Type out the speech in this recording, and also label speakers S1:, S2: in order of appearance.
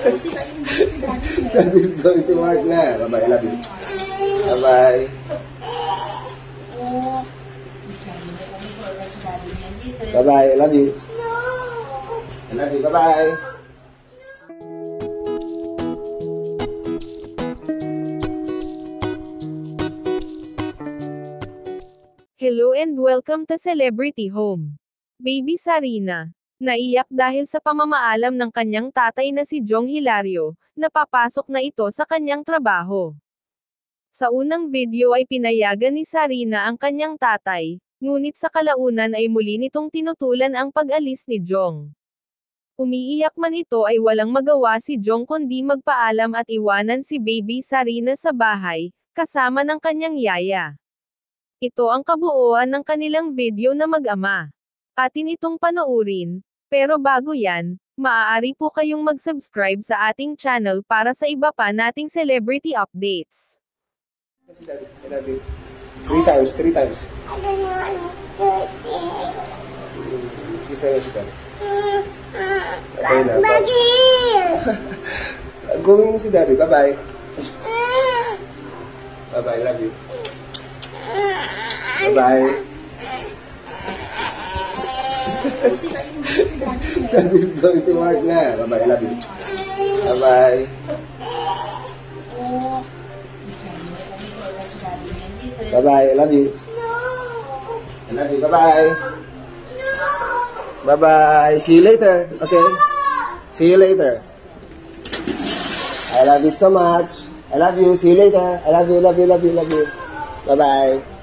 S1: Daddy's going to work na. Bye-bye, I love you. Bye-bye. Bye-bye, I love you. I love you, bye-bye.
S2: Hello and welcome to Celebrity Home. Baby Sarina, naiyak dahil sa pamamaalam ng kanyang tatay na si Jong Hilario, napapasok na ito sa kanyang trabaho. Sa unang video ay pinayagan ni Sarina ang kanyang tatay, ngunit sa kalaunan ay muli nitong tinutulan ang pag-alis ni Jong. Umiiyak man ito ay walang magawa si Jong kundi magpaalam at iwanan si Baby Sarina sa bahay, kasama ng kanyang yaya. Ito ang kabuuan ng kanilang video na mag-ama. Atin itong panoorin, pero bago yan, maaari po kayong mag-subscribe sa ating channel para sa iba pa nating celebrity updates.
S1: I love you. 3 times, 3 times.
S3: I don't want to see.
S1: Kiss na siya. Gawin mo si Daddy. Bye-bye. Bye-bye, love you. Bye-bye. Daddy's going to work na. Bye-bye, I love you. Bye-bye. Bye-bye, I love you. I love you, bye-bye. Bye-bye. See you later. Okay? See you later. I love you so much. I love you. See you later. I love you, love you, love you, love you. Bye-bye.